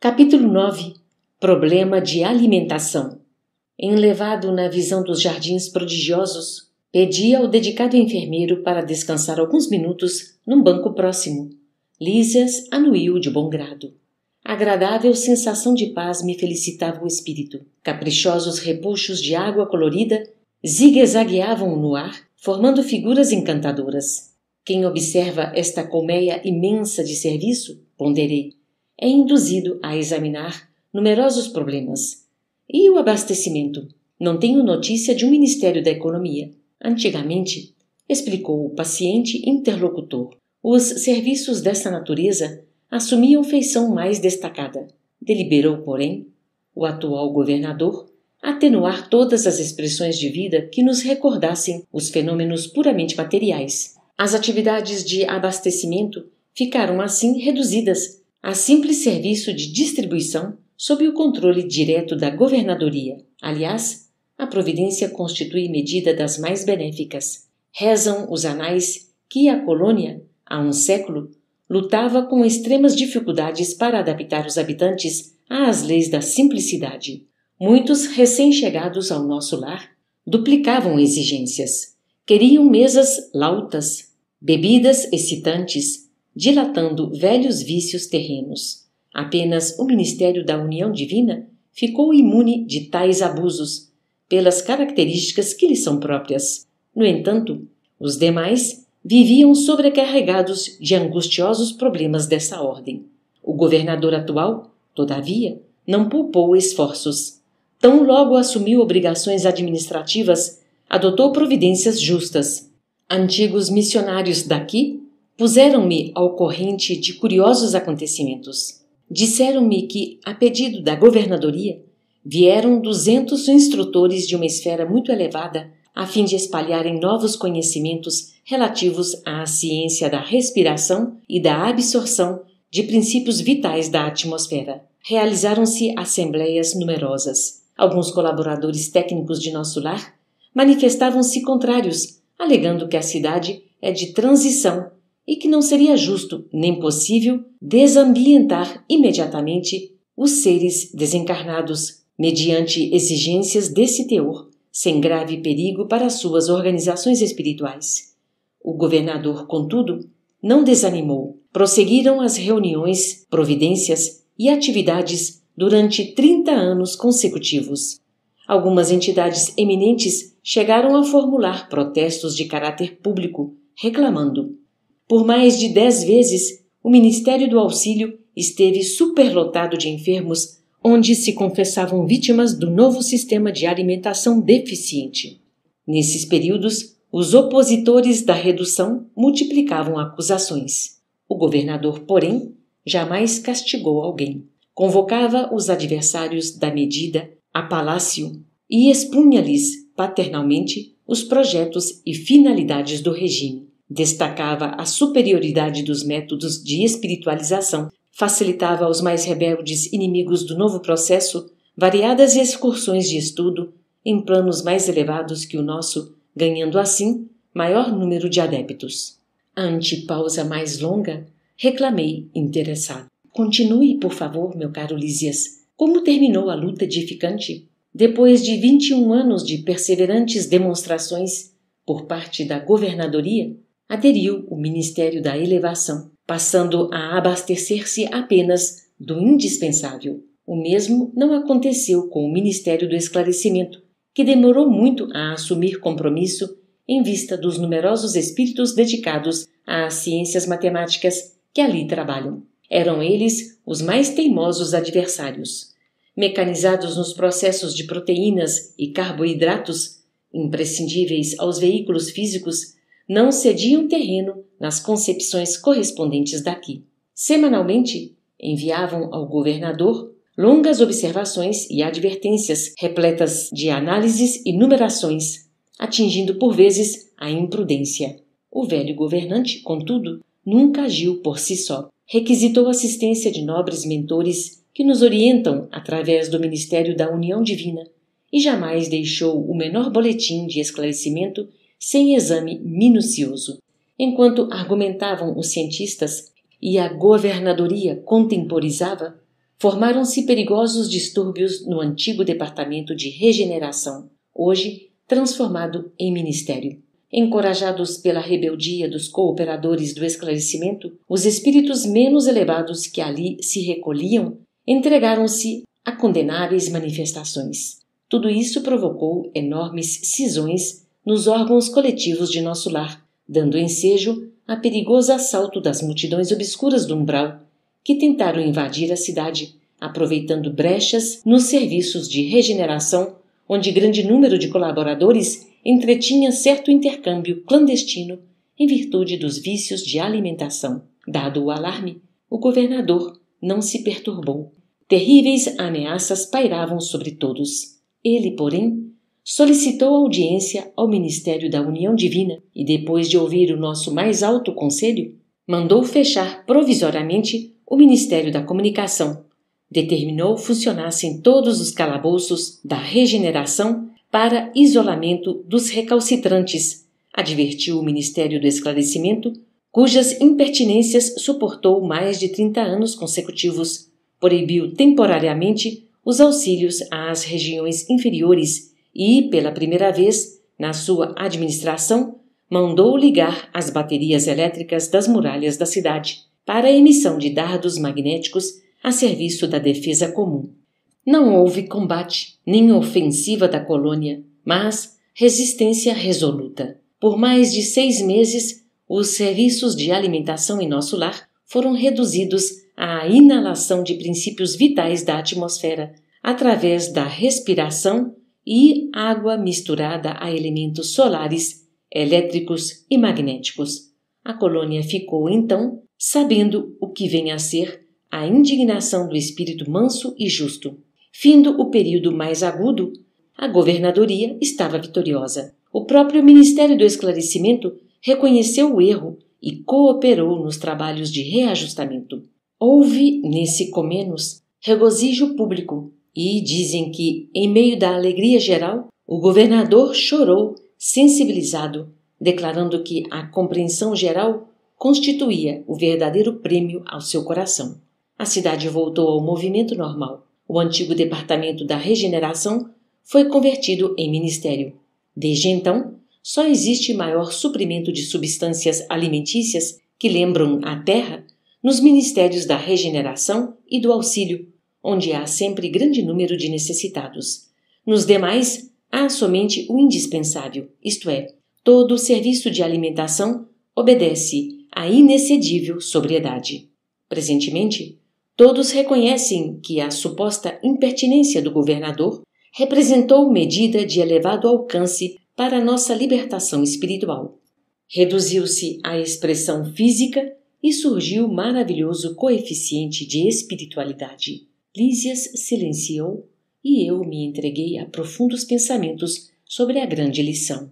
Capítulo 9. Problema de alimentação. Enlevado na visão dos jardins prodigiosos, pedi ao dedicado enfermeiro para descansar alguns minutos num banco próximo. Lísias anuiu de bom grado. Agradável sensação de paz me felicitava o espírito. Caprichosos repuxos de água colorida zigue-zagueavam no ar, formando figuras encantadoras. Quem observa esta colmeia imensa de serviço, ponderei, é induzido a examinar numerosos problemas. E o abastecimento? Não tenho notícia de um Ministério da Economia. Antigamente, explicou o paciente interlocutor, os serviços dessa natureza assumiam feição mais destacada. Deliberou, porém, o atual governador atenuar todas as expressões de vida que nos recordassem os fenômenos puramente materiais. As atividades de abastecimento ficaram assim reduzidas a simples serviço de distribuição sob o controle direto da governadoria. Aliás, a providência constitui medida das mais benéficas. Rezam os anais que a colônia, há um século, lutava com extremas dificuldades para adaptar os habitantes às leis da simplicidade. Muitos recém-chegados ao nosso lar duplicavam exigências. Queriam mesas lautas, bebidas excitantes, dilatando velhos vícios terrenos. Apenas o Ministério da União Divina ficou imune de tais abusos, pelas características que lhe são próprias. No entanto, os demais viviam sobrecarregados de angustiosos problemas dessa ordem. O governador atual, todavia, não poupou esforços. Tão logo assumiu obrigações administrativas, adotou providências justas. Antigos missionários daqui puseram-me ao corrente de curiosos acontecimentos. Disseram-me que, a pedido da governadoria, vieram 200 instrutores de uma esfera muito elevada a fim de espalharem novos conhecimentos relativos à ciência da respiração e da absorção de princípios vitais da atmosfera. Realizaram-se assembleias numerosas. Alguns colaboradores técnicos de nosso lar manifestavam-se contrários, alegando que a cidade é de transição e que não seria justo nem possível desambientar imediatamente os seres desencarnados, mediante exigências desse teor, sem grave perigo para suas organizações espirituais. O governador, contudo, não desanimou. Prosseguiram as reuniões, providências e atividades durante 30 anos consecutivos. Algumas entidades eminentes chegaram a formular protestos de caráter público, reclamando. Por mais de 10 vezes, o Ministério do Auxílio esteve superlotado de enfermos, onde se confessavam vítimas do novo sistema de alimentação deficiente. Nesses períodos, os opositores da redução multiplicavam acusações. O governador, porém, jamais castigou alguém. Convocava os adversários da medida a palácio e expunha-lhes paternalmente os projetos e finalidades do regime. Destacava a superioridade dos métodos de espiritualização, facilitava aos mais rebeldes inimigos do novo processo variadas excursões de estudo em planos mais elevados que o nosso, ganhando assim maior número de adeptos. Ante pausa mais longa, reclamei interessado. Continue, por favor, meu caro Lísias. Como terminou a luta edificante? Depois de 21 anos de perseverantes demonstrações por parte da governadoria, aderiu o Ministério da Elevação, passando a abastecer-se apenas do indispensável. O mesmo não aconteceu com o Ministério do Esclarecimento, que demorou muito a assumir compromisso em vista dos numerosos espíritos dedicados às ciências matemáticas que ali trabalham. Eram eles os mais teimosos adversários. Mecanizados nos processos de proteínas e carboidratos, imprescindíveis aos veículos físicos, não cediam terreno nas concepções correspondentes daqui. Semanalmente, enviavam ao governador longas observações e advertências repletas de análises e numerações, atingindo por vezes a imprudência. O velho governante, contudo, nunca agiu por si só. Requisitou assistência de nobres mentores que nos orientam através do Ministério da União Divina e jamais deixou o menor boletim de esclarecimento sem exame minucioso. Enquanto argumentavam os cientistas e a governadoria contemporizava, formaram-se perigosos distúrbios no antigo Departamento de Regeneração, hoje transformado em Ministério. Encorajados pela rebeldia dos cooperadores do esclarecimento, os espíritos menos elevados que ali se recolhiam entregaram-se a condenáveis manifestações. Tudo isso provocou enormes cisões nos órgãos coletivos de nosso lar, dando ensejo a perigoso assalto das multidões obscuras do umbral, que tentaram invadir a cidade, aproveitando brechas nos serviços de regeneração, onde grande número de colaboradores entretinha certo intercâmbio clandestino em virtude dos vícios de alimentação. Dado o alarme, o governador não se perturbou. Terríveis ameaças pairavam sobre todos. Ele, porém, solicitou audiência ao Ministério da União Divina e, depois de ouvir o nosso mais alto conselho, mandou fechar provisoriamente o Ministério da Comunicação. Determinou funcionassem todos os calabouços da regeneração para isolamento dos recalcitrantes. Advertiu o Ministério do Esclarecimento, cujas impertinências suportou mais de 30 anos consecutivos. Proibiu temporariamente os auxílios às regiões inferiores e, pela primeira vez, na sua administração, mandou ligar as baterias elétricas das muralhas da cidade para a emissão de dardos magnéticos a serviço da defesa comum. Não houve combate, nem ofensiva da colônia, mas resistência resoluta. Por mais de 6 meses, os serviços de alimentação em nosso lar foram reduzidos à inalação de princípios vitais da atmosfera, através da respiração e água misturada a elementos solares, elétricos e magnéticos. A colônia ficou, então, sabendo o que vem a ser a indignação do espírito manso e justo. Findo o período mais agudo, a governadoria estava vitoriosa. O próprio Ministério do Esclarecimento reconheceu o erro e cooperou nos trabalhos de reajustamento. Houve, nesse comenos, regozijo público e dizem que, em meio da alegria geral, o governador chorou, sensibilizado, declarando que a compreensão geral constituía o verdadeiro prêmio ao seu coração. A cidade voltou ao movimento normal. O antigo Departamento da Regeneração foi convertido em ministério. Desde então, só existe maior suprimento de substâncias alimentícias que lembram a terra nos ministérios da regeneração e do auxílio, onde há sempre grande número de necessitados. Nos demais, há somente o indispensável, isto é, todo o serviço de alimentação obedece à inexcedível sobriedade. Presentemente, todos reconhecem que a suposta impertinência do governador representou medida de elevado alcance para a nossa libertação espiritual. Reduziu-se a expressão física e surgiu maravilhoso coeficiente de espiritualidade. Lísias silenciou e eu me entreguei a profundos pensamentos sobre a grande lição.